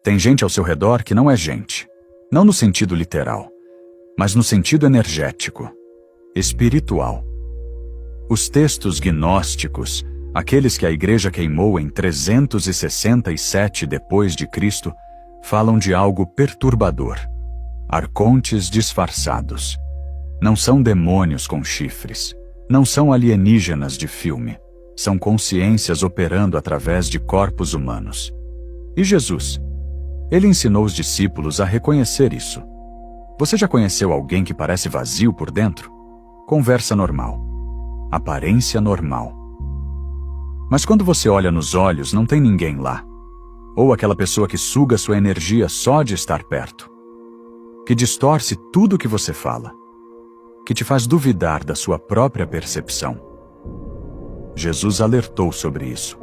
Tem gente ao seu redor que não é gente, não no sentido literal, mas no sentido energético, espiritual. Os textos gnósticos, aqueles que a Igreja queimou em 367 depois de Cristo, falam de algo perturbador. Arcontes disfarçados. Não são demônios com chifres. Não são alienígenas de filme. São consciências operando através de corpos humanos. E Jesus? Ele ensinou os discípulos a reconhecer isso. Você já conheceu alguém que parece vazio por dentro? Conversa normal. Aparência normal. Mas quando você olha nos olhos, não tem ninguém lá. Ou aquela pessoa que suga sua energia só de estar perto. Que distorce tudo o que você fala. Que te faz duvidar da sua própria percepção. Jesus alertou sobre isso.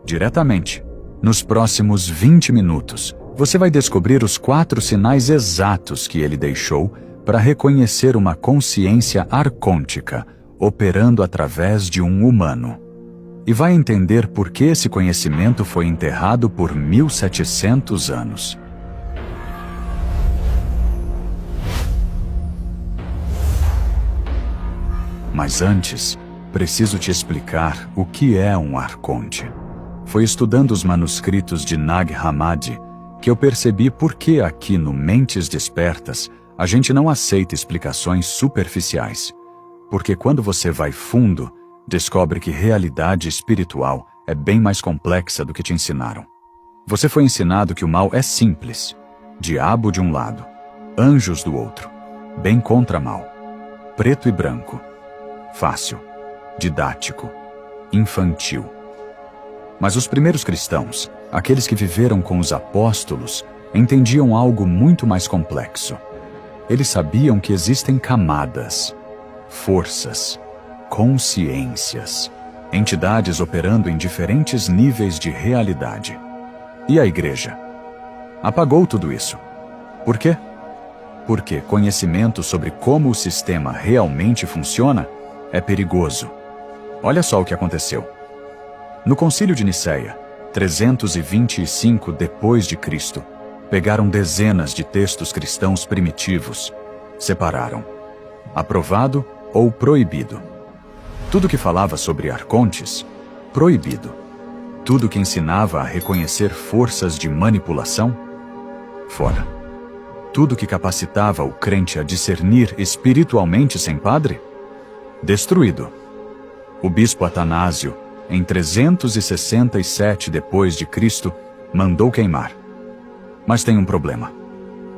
Diretamente, nos próximos 20 minutos, você vai descobrir os 4 sinais exatos que ele deixou para reconhecer uma consciência arcôntica operando através de um humano. E vai entender por que esse conhecimento foi enterrado por 1700 anos. Mas antes, preciso te explicar o que é um arconte. Foi estudando os manuscritos de Nag Hammadi que eu percebi por que aqui no Mentes Despertas a gente não aceita explicações superficiais. Porque quando você vai fundo, descobre que realidade espiritual é bem mais complexa do que te ensinaram. Você foi ensinado que o mal é simples. Diabo de um lado, anjos do outro, bem contra mal, preto e branco, fácil, didático, infantil. Mas os primeiros cristãos, aqueles que viveram com os apóstolos, entendiam algo muito mais complexo. Eles sabiam que existem camadas, forças, consciências, entidades operando em diferentes níveis de realidade. E a Igreja? Apagou tudo isso. Por quê? Porque conhecimento sobre como o sistema realmente funciona é perigoso. Olha só o que aconteceu. No Concílio de Nicéia, 325 depois de Cristo, pegaram dezenas de textos cristãos primitivos, separaram, aprovado ou proibido. Tudo que falava sobre arcontes, proibido. Tudo que ensinava a reconhecer forças de manipulação, fora. Tudo que capacitava o crente a discernir espiritualmente sem padre, destruído. O bispo Atanásio, em 367 depois de Cristo, mandou queimar. Mas tem um problema.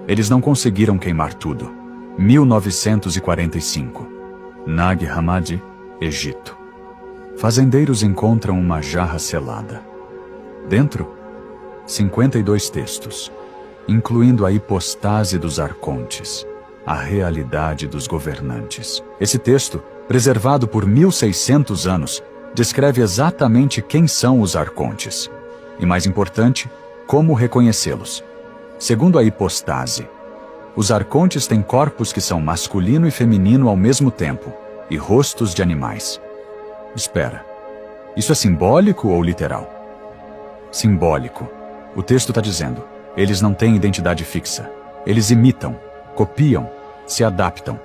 Eles não conseguiram queimar tudo. 1945. Nag Hammadi, Egito. Fazendeiros encontram uma jarra selada. Dentro, 52 textos, incluindo a hipostase dos arcontes, a realidade dos governantes. Esse texto, preservado por 1600 anos, descreve exatamente quem são os arcontes. E mais importante, como reconhecê-los. Segundo a hipostase, os arcontes têm corpos que são masculino e feminino ao mesmo tempo, e rostos de animais. Espera, isso é simbólico ou literal? Simbólico. O texto está dizendo, eles não têm identidade fixa. Eles imitam, copiam, se adaptam.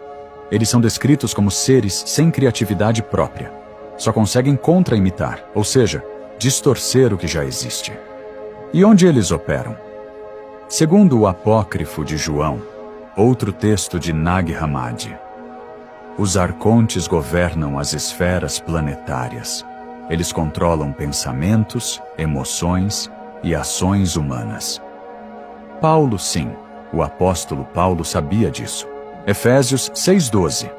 Eles são descritos como seres sem criatividade própria. Só conseguem contra-imitar, ou seja, distorcer o que já existe. E onde eles operam? Segundo o apócrifo de João, outro texto de Nag Hammadi, os arcontes governam as esferas planetárias. Eles controlam pensamentos, emoções e ações humanas. Paulo, sim, o apóstolo Paulo sabia disso. Efésios 6:12.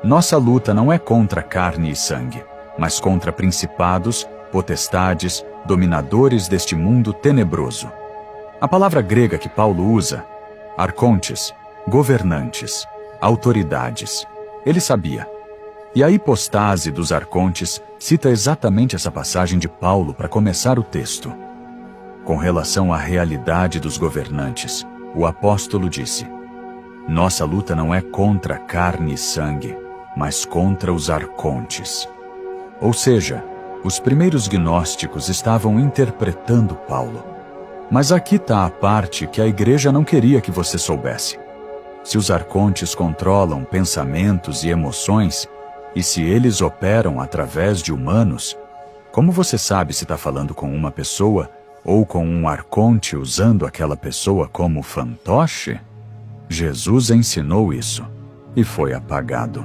Nossa luta não é contra carne e sangue, mas contra principados, potestades, dominadores deste mundo tenebroso. A palavra grega que Paulo usa, arcontes, governantes, autoridades. Ele sabia. E a hipostase dos arcontes cita exatamente essa passagem de Paulo para começar o texto. Com relação à realidade dos governantes, o apóstolo disse: nossa luta não é contra carne e sangue, mas contra os arcontes. Ou seja, os primeiros gnósticos estavam interpretando Paulo. Mas aqui está a parte que a igreja não queria que você soubesse. Se os arcontes controlam pensamentos e emoções, e se eles operam através de humanos, como você sabe se está falando com uma pessoa ou com um arconte usando aquela pessoa como fantoche? Jesus ensinou isso e foi apagado.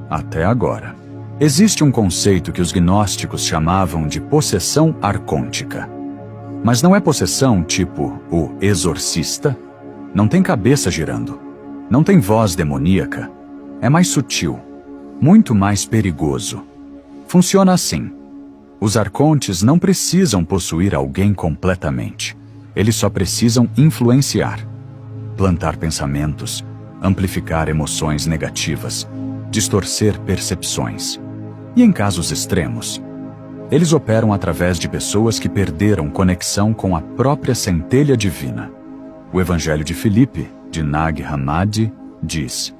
Até agora. Existe um conceito que os gnósticos chamavam de possessão arcôntica. Mas não é possessão tipo o exorcista. Não tem cabeça girando. Não tem voz demoníaca. É mais sutil. Muito mais perigoso. Funciona assim. Os arcontes não precisam possuir alguém completamente. Eles só precisam influenciar. Plantar pensamentos, amplificar emoções negativas, distorcer percepções. E em casos extremos, eles operam através de pessoas que perderam conexão com a própria centelha divina. O Evangelho de Filipe, de Nag Hammadi, diz: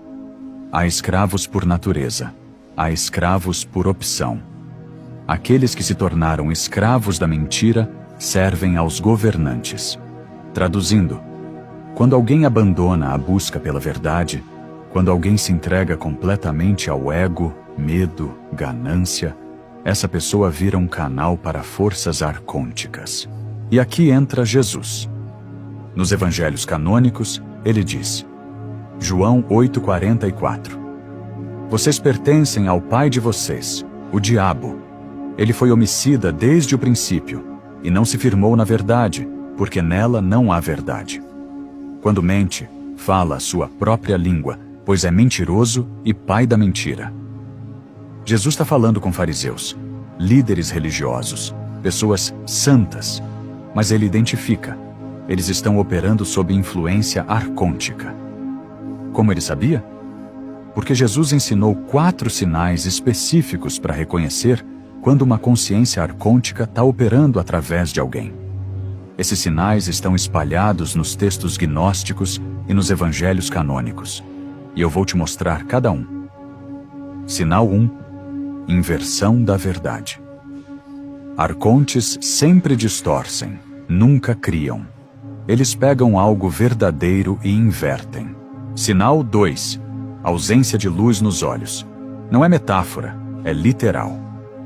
há escravos por natureza, há escravos por opção. Aqueles que se tornaram escravos da mentira servem aos governantes. Traduzindo, quando alguém abandona a busca pela verdade, quando alguém se entrega completamente ao ego, medo, ganância, essa pessoa vira um canal para forças arcônticas. E aqui entra Jesus. Nos evangelhos canônicos, ele diz, João 8,44: vocês pertencem ao pai de vocês, o diabo. Ele foi homicida desde o princípio, e não se firmou na verdade, porque nela não há verdade. Quando mente, fala a sua própria língua, pois é mentiroso e pai da mentira. Jesus está falando com fariseus, líderes religiosos, pessoas santas, mas ele identifica, eles estão operando sob influência arcôntica. Como ele sabia? Porque Jesus ensinou 4 sinais específicos para reconhecer quando uma consciência arcôntica está operando através de alguém. Esses sinais estão espalhados nos textos gnósticos e nos evangelhos canônicos, e eu vou te mostrar cada um. Sinal 1. Inversão da verdade. Arcontes sempre distorcem, nunca criam. Eles pegam algo verdadeiro e invertem. Sinal 2. Ausência de luz nos olhos. Não é metáfora, é literal.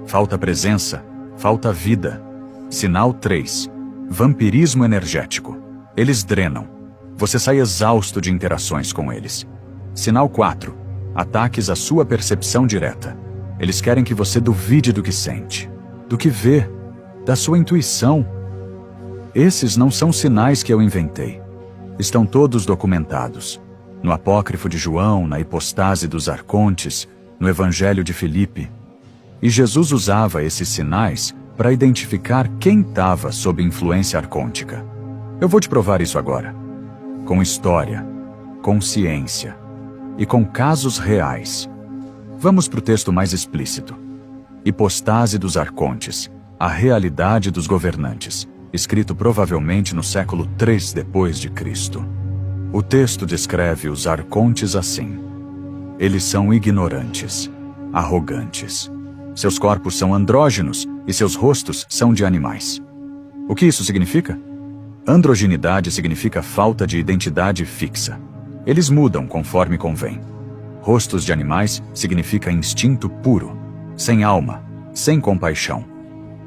Falta presença, falta vida. Sinal 3. Vampirismo energético. Eles drenam. Você sai exausto de interações com eles. Sinal 4. Ataques à sua percepção direta. Eles querem que você duvide do que sente, do que vê, da sua intuição. Esses não são sinais que eu inventei. Estão todos documentados. No apócrifo de João, na hipostase dos arcontes, no Evangelho de Filipe. E Jesus usava esses sinais para identificar quem estava sob influência arcôntica. Eu vou te provar isso agora. Com história, com ciência e com casos reais. Vamos para o texto mais explícito. Hipostase dos arcontes, a realidade dos governantes, escrito provavelmente no século III depois de Cristo. O texto descreve os arcontes assim. Eles são ignorantes, arrogantes. Seus corpos são andrógenos e seus rostos são de animais. O que isso significa? Androgenidade significa falta de identidade fixa. Eles mudam conforme convém. Rostos de animais significa instinto puro, sem alma, sem compaixão.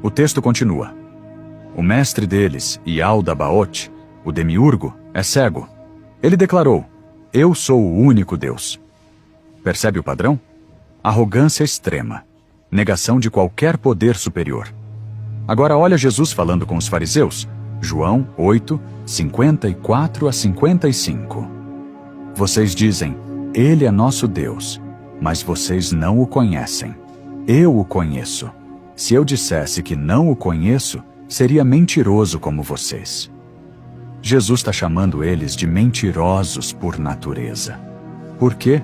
O texto continua. O mestre deles, Yaldabaoth, o demiurgo, é cego. Ele declarou, eu sou o único Deus. Percebe o padrão? Arrogância extrema. Negação de qualquer poder superior. Agora olha Jesus falando com os fariseus. João 8, 54 a 55. Vocês dizem, ele é nosso Deus, mas vocês não o conhecem. Eu o conheço. Se eu dissesse que não o conheço, seria mentiroso como vocês. Jesus está chamando eles de mentirosos por natureza. Por quê?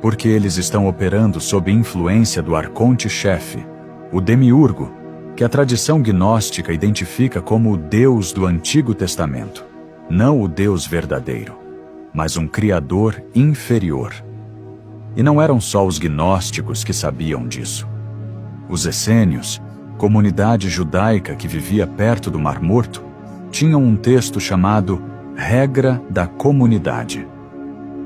Porque eles estão operando sob influência do arconte-chefe, o demiurgo, que a tradição gnóstica identifica como o Deus do Antigo Testamento, não o Deus verdadeiro, mas um criador inferior. E não eram só os gnósticos que sabiam disso. Os essênios, comunidade judaica que vivia perto do Mar Morto, tinham um texto chamado Regra da Comunidade.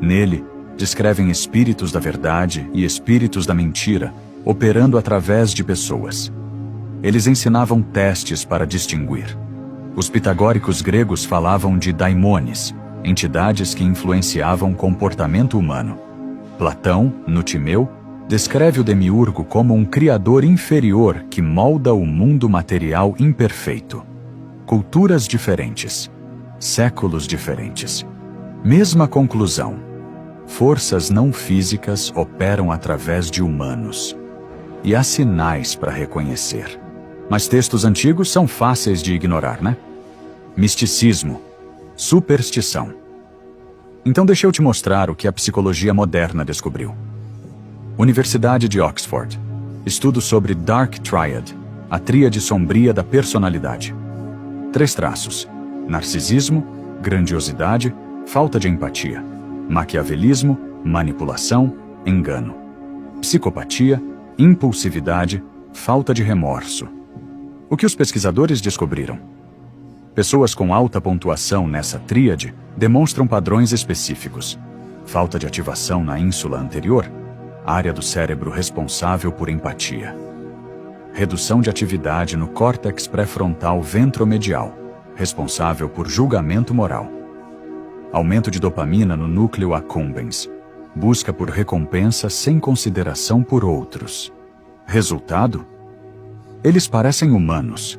Nele, descrevem espíritos da verdade e espíritos da mentira, operando através de pessoas. Eles ensinavam testes para distinguir. Os pitagóricos gregos falavam de daimones, entidades que influenciavam o comportamento humano. Platão, no Timeu, descreve o demiurgo como um criador inferior que molda o mundo material imperfeito. Culturas diferentes, séculos diferentes. Mesma conclusão. Forças não físicas operam através de humanos. E há sinais para reconhecer. Mas textos antigos são fáceis de ignorar, né? Misticismo. Superstição. Então deixa eu te mostrar o que a psicologia moderna descobriu. Universidade de Oxford. Estudo sobre Dark Triad, a tríade sombria da personalidade. 3 traços: narcisismo, grandiosidade, falta de empatia, maquiavelismo, manipulação, engano, psicopatia, impulsividade, falta de remorso. O que os pesquisadores descobriram? Pessoas com alta pontuação nessa tríade demonstram padrões específicos. Falta de ativação na ínsula anterior, área do cérebro responsável por empatia. Redução de atividade no córtex pré-frontal ventromedial, responsável por julgamento moral. Aumento de dopamina no núcleo accumbens, busca por recompensa sem consideração por outros. Resultado? Eles parecem humanos.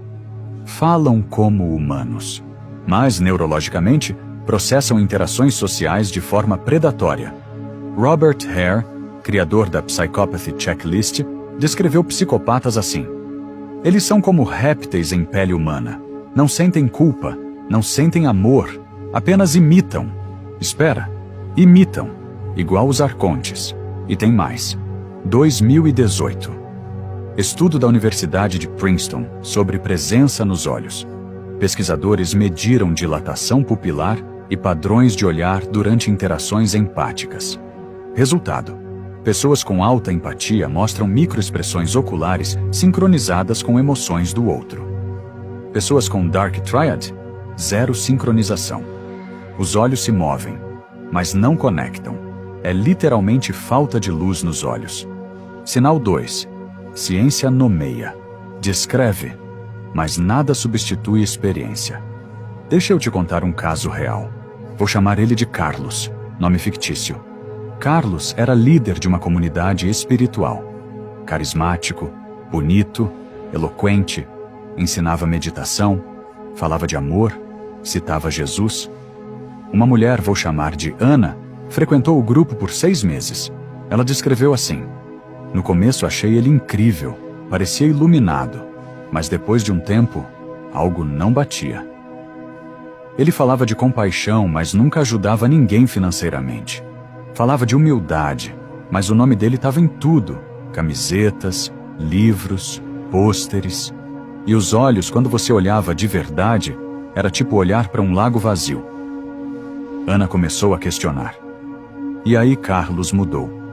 Falam como humanos, mas neurologicamente processam interações sociais de forma predatória. Robert Hare, criador da Psychopathy Checklist, descreveu psicopatas assim: eles são como répteis em pele humana. Não sentem culpa, não sentem amor, apenas imitam. Espera, imitam, igual os arcontes. E tem mais. 2018. Estudo da Universidade de Princeton sobre presença nos olhos. Pesquisadores mediram dilatação pupilar e padrões de olhar durante interações empáticas. Resultado: pessoas com alta empatia mostram microexpressões oculares sincronizadas com emoções do outro. Pessoas com Dark Triad, zero sincronização. Os olhos se movem, mas não conectam. É literalmente falta de luz nos olhos. Sinal 2. Ciência nomeia, descreve, mas nada substitui experiência. Deixa eu te contar um caso real. Vou chamar ele de Carlos, nome fictício. Carlos era líder de uma comunidade espiritual. Carismático, bonito, eloquente, ensinava meditação, falava de amor, citava Jesus. Uma mulher, vou chamar de Ana, frequentou o grupo por 6 meses. Ela descreveu assim: no começo achei ele incrível, parecia iluminado, mas depois de um tempo, algo não batia. Ele falava de compaixão, mas nunca ajudava ninguém financeiramente. Falava de humildade, mas o nome dele estava em tudo: camisetas, livros, pôsteres. E os olhos, quando você olhava de verdade, era tipo olhar para um lago vazio. Ana começou a questionar. E aí Carlos mudou.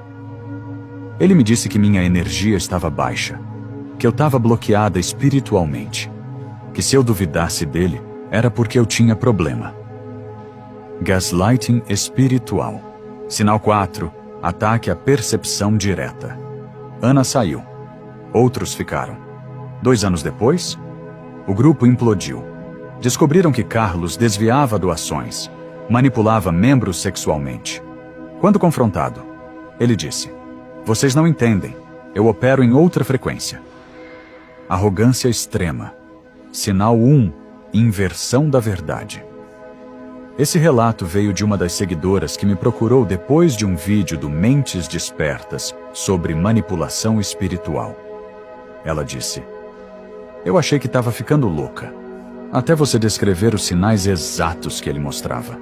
Ele me disse que minha energia estava baixa, que eu estava bloqueada espiritualmente, que se eu duvidasse dele, era porque eu tinha problema. Gaslighting espiritual. Sinal 4. Ataque à percepção direta. Ana saiu. Outros ficaram. 2 anos depois, o grupo implodiu. Descobriram que Carlos desviava doações, manipulava membros sexualmente. Quando confrontado, ele disse: vocês não entendem, eu opero em outra frequência. Arrogância extrema. Sinal 1. Inversão da verdade. Esse relato veio de uma das seguidoras que me procurou depois de um vídeo do Mentes Despertas sobre manipulação espiritual. Ela disse: eu achei que estava ficando louca, até você descrever os sinais exatos que ele mostrava.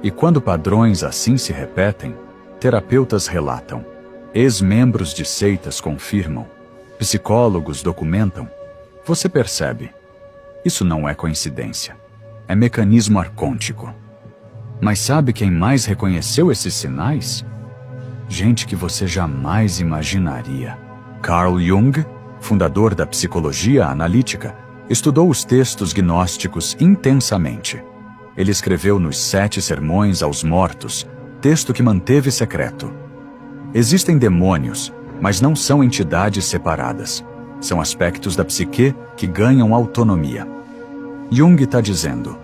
E quando padrões assim se repetem, terapeutas relatam, ex-membros de seitas confirmam, psicólogos documentam, você percebe. Isso não é coincidência. É mecanismo arcôntico. Mas sabe quem mais reconheceu esses sinais? Gente que você jamais imaginaria. Carl Jung, fundador da psicologia analítica, Estudou os textos gnósticos intensamente. Ele escreveu nos 7 sermões aos mortos, texto que manteve secreto. Existem demônios, mas não são entidades separadas. São aspectos da psique que ganham autonomia. Jung está dizendo: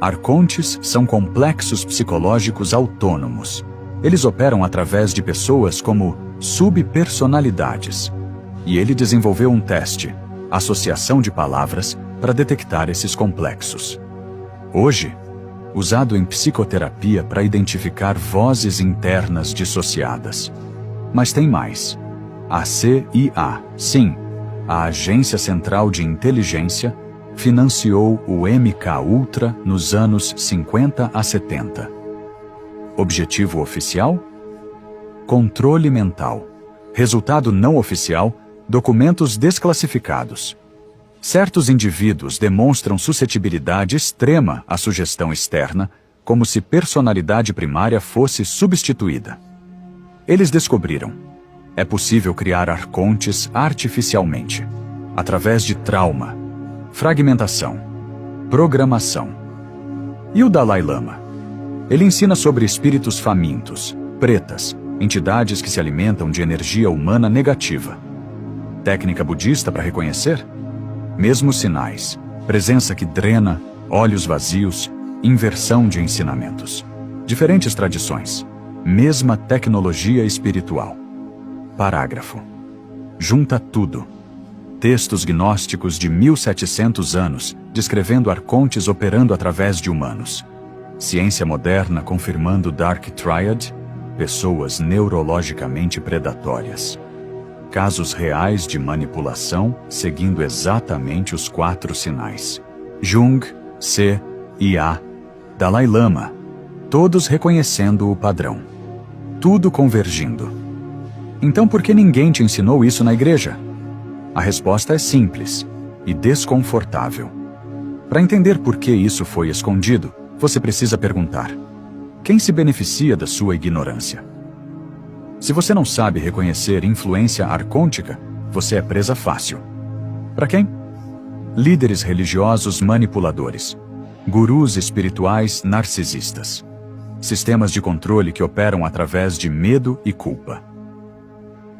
arcontes são complexos psicológicos autônomos. Eles operam através de pessoas como subpersonalidades. E ele desenvolveu um teste, associação de palavras, para detectar esses complexos. Hoje, usado em psicoterapia para identificar vozes internas dissociadas. Mas tem mais. A CIA, sim, a Agência Central de Inteligência, financiou o MK-Ultra nos anos 50 a 70. Objetivo oficial? Controle mental. Resultado não oficial: documentos desclassificados. Certos indivíduos demonstram suscetibilidade extrema à sugestão externa, como se personalidade primária fosse substituída. Eles descobriram: é possível criar arcontes artificialmente, através de trauma, fragmentação, programação. E o Dalai Lama? Ele ensina sobre espíritos famintos, pretas, entidades que se alimentam de energia humana negativa. Técnica budista para reconhecer? Mesmos sinais, presença que drena, olhos vazios, inversão de ensinamentos. Diferentes tradições, mesma tecnologia espiritual. Parágrafo. Junta tudo. Textos gnósticos de 1700 anos, descrevendo arcontes operando através de humanos. Ciência moderna confirmando Dark Triad, pessoas neurologicamente predatórias. Casos reais de manipulação, seguindo exatamente os 4 sinais. Jung, CIA, Dalai Lama, todos reconhecendo o padrão. Tudo convergindo. Então por que ninguém te ensinou isso na igreja? A resposta é simples e desconfortável. Para entender por que isso foi escondido, você precisa perguntar: quem se beneficia da sua ignorância? Se você não sabe reconhecer influência arcôntica, você é presa fácil. Para quem? Líderes religiosos manipuladores, gurus espirituais narcisistas, sistemas de controle que operam através de medo e culpa.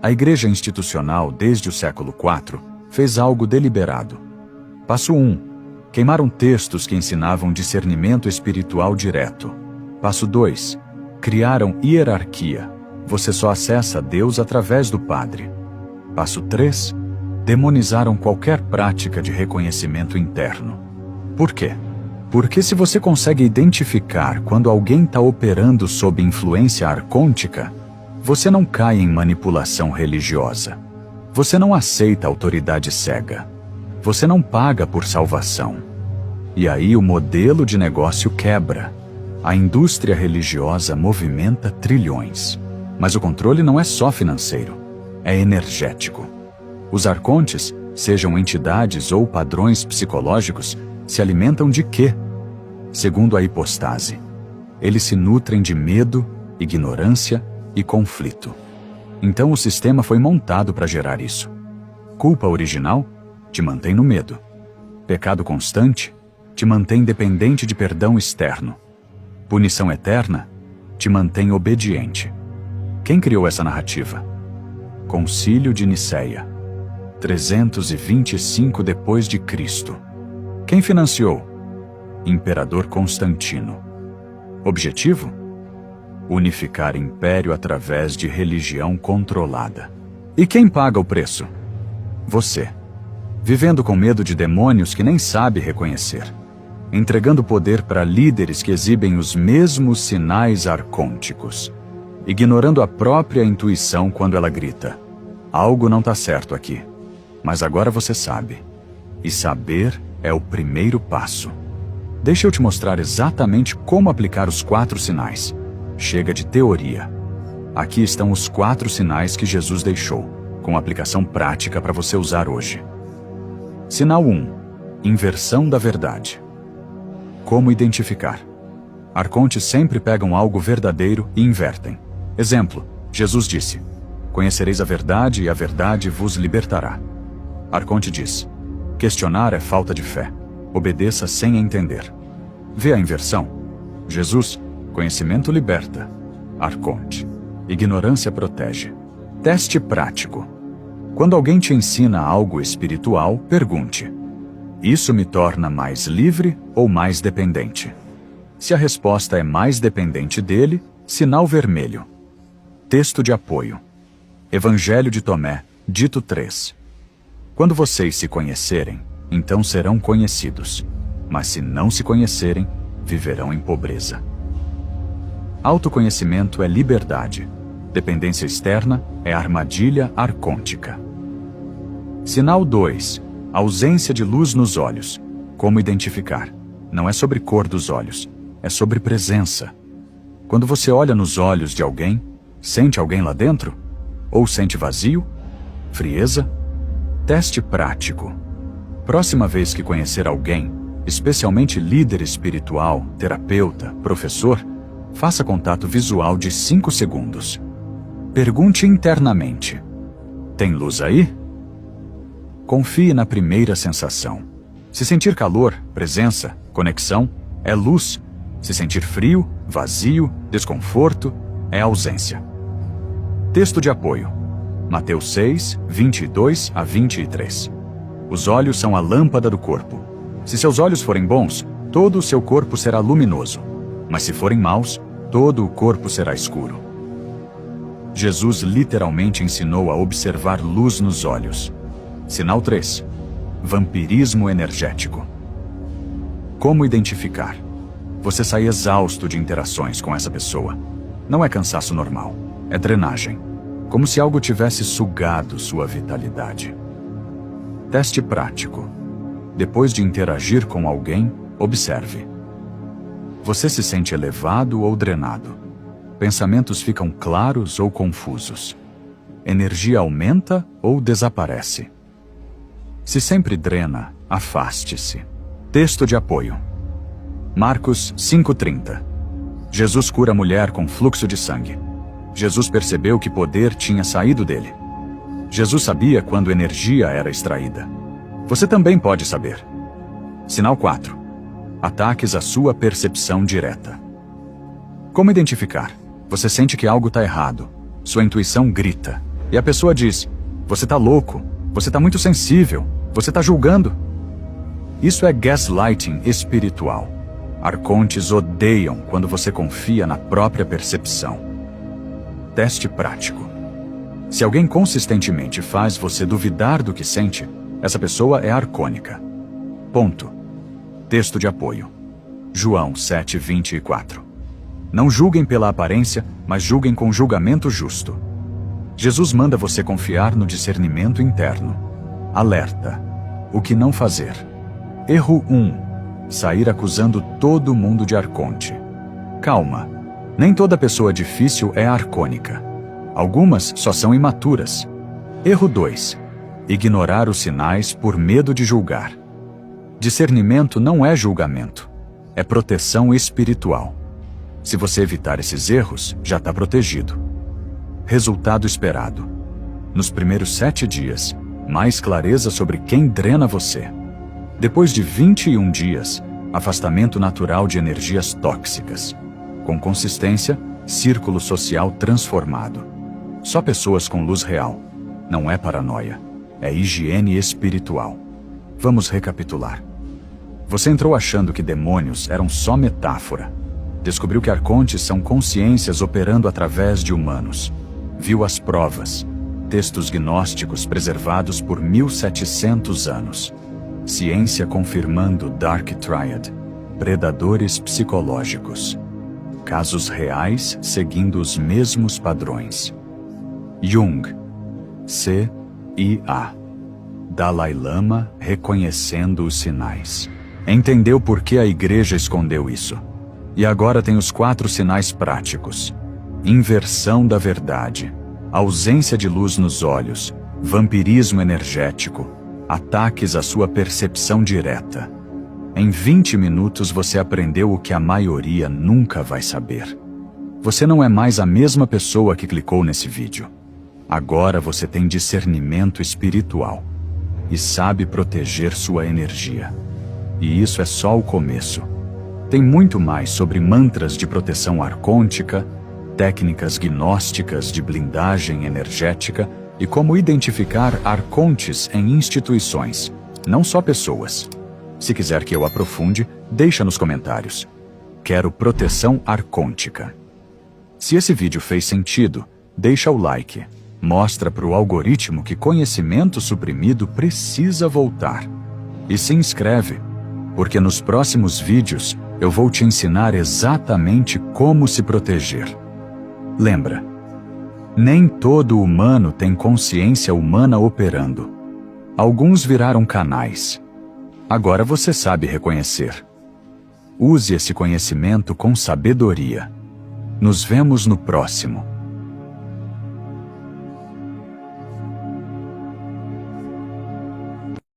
A igreja institucional, desde o século IV, fez algo deliberado. Passo 1. Queimaram textos que ensinavam discernimento espiritual direto. Passo 2. Criaram hierarquia. Você só acessa Deus através do Padre. Passo 3. Demonizaram qualquer prática de reconhecimento interno. Por quê? Porque se você consegue identificar quando alguém está operando sob influência arcôntica, você não cai em manipulação religiosa. Você não aceita autoridade cega. Você não paga por salvação. E aí o modelo de negócio quebra. A indústria religiosa movimenta trilhões. Mas o controle não é só financeiro, é energético. Os arcontes, sejam entidades ou padrões psicológicos, se alimentam de quê? Segundo a hipostase, eles se nutrem de medo, ignorância e conflito. Então o sistema foi montado para gerar isso. Culpa original te mantém no medo. Pecado constante te mantém dependente de perdão externo. Punição eterna te mantém obediente. Quem criou essa narrativa? Concílio de Niceia, 325 depois de Cristo. Quem financiou? Imperador Constantino. Objetivo? Unificar império através de religião controlada. E quem paga o preço? Você. Vivendo com medo de demônios que nem sabe reconhecer. Entregando poder para líderes que exibem os mesmos sinais arcônticos. Ignorando a própria intuição quando ela grita: algo não está certo aqui. Mas agora você sabe. E saber é o primeiro passo. Deixa eu te mostrar exatamente como aplicar os 4 sinais. Chega de teoria. Aqui estão os 4 sinais que Jesus deixou, com aplicação prática para você usar hoje. Sinal 1. Inversão da verdade. Como identificar? Arcontes sempre pegam algo verdadeiro e invertem. Exemplo, Jesus disse: conhecereis a verdade e a verdade vos libertará. Arconte diz: Questionar é falta de fé. Obedeça sem entender. Vê a inversão. Jesus, conhecimento liberta. Arconte. Ignorância protege. Teste prático. Quando alguém te ensina algo espiritual, pergunte: isso me torna mais livre ou mais dependente? Se a resposta é mais dependente dele, sinal vermelho. Texto de apoio. Evangelho de Tomé, dito 3. Quando vocês se conhecerem, então serão conhecidos. Mas se não se conhecerem, viverão em pobreza. Autoconhecimento é liberdade. Dependência externa é armadilha arcôntica. Sinal 2. Ausência de luz nos olhos. Como identificar? Não é sobre cor dos olhos, é sobre presença. Quando você olha nos olhos de alguém, sente alguém lá dentro? Ou sente vazio? Frieza? Teste prático. Próxima vez que conhecer alguém, especialmente líder espiritual, terapeuta, professor, faça contato visual de 5 segundos. Pergunte internamente: tem luz aí? Confie na primeira sensação. Se sentir calor, presença, conexão, é luz. Se sentir frio, vazio, desconforto, é ausência. Texto de apoio. Mateus 6, 22 a 23. Os olhos são a lâmpada do corpo. Se seus olhos forem bons, todo o seu corpo será luminoso. Mas se forem maus, todo o corpo será escuro. Jesus literalmente ensinou a observar luz nos olhos. Sinal 3. Vampirismo energético. Como identificar? Você sai exausto de interações com essa pessoa. Não é cansaço normal, é drenagem. Como se algo tivesse sugado sua vitalidade. Teste prático. Depois de interagir com alguém, observe. Você se sente elevado ou drenado? Pensamentos ficam claros ou confusos? Energia aumenta ou desaparece? Se sempre drena, afaste-se. Texto de apoio. Marcos 5:30. Jesus cura a mulher com fluxo de sangue. Jesus percebeu que poder tinha saído dele. Jesus sabia quando energia era extraída. Você também pode saber. Sinal 4. Ataques à sua percepção direta. Como identificar? Você sente que algo está errado. Sua intuição grita. E a pessoa diz: você está louco, você está muito sensível, você está julgando. Isso é gaslighting espiritual. Arcontes odeiam quando você confia na própria percepção. Teste prático. Se alguém consistentemente faz você duvidar do que sente, essa pessoa é arcônica. Ponto. Texto de apoio. João 7:24. Não julguem pela aparência, mas julguem com julgamento justo. Jesus manda você confiar no discernimento interno. Alerta. O que não fazer? Erro 1. Sair acusando todo mundo de arconte. Calma. Nem toda pessoa difícil é arcônica. Algumas só são imaturas. Erro 2. Ignorar os sinais por medo de julgar. Discernimento não é julgamento. É proteção espiritual. Se você evitar esses erros, já está protegido. Resultado esperado. Nos primeiros 7 dias, mais clareza sobre quem drena você. Depois de 21 dias, afastamento natural de energias tóxicas. Com consistência, círculo social transformado. Só pessoas com luz real. Não é paranoia. É higiene espiritual. Vamos recapitular. Você entrou achando que demônios eram só metáfora. Descobriu que arcontes são consciências operando através de humanos. Viu as provas. Textos gnósticos preservados por 1700 anos. Ciência confirmando Dark Triad. Predadores psicológicos. Casos reais seguindo os mesmos padrões. Jung. CIA. Dalai Lama reconhecendo os sinais. Entendeu por que a igreja escondeu isso. E agora tem os 4 sinais práticos. Inversão da verdade. Ausência de luz nos olhos. Vampirismo energético. Ataques à sua percepção direta. Em 20 minutos você aprendeu o que a maioria nunca vai saber. Você não é mais a mesma pessoa que clicou nesse vídeo. Agora você tem discernimento espiritual. e sabe proteger sua energia. E isso é só o começo. Tem muito mais sobre mantras de proteção arcôntica, técnicas gnósticas de blindagem energética e como identificar arcontes em instituições, não só pessoas. Se quiser que eu aprofunde, deixa nos comentários. Quero proteção arcôntica. Se esse vídeo fez sentido, deixa o like. Mostra para o algoritmo que conhecimento suprimido precisa voltar. E se inscreve, porque nos próximos vídeos eu vou te ensinar exatamente como se proteger. Lembra, nem todo humano tem consciência humana operando. Alguns viraram canais. Agora você sabe reconhecer. Use esse conhecimento com sabedoria. Nos vemos no próximo.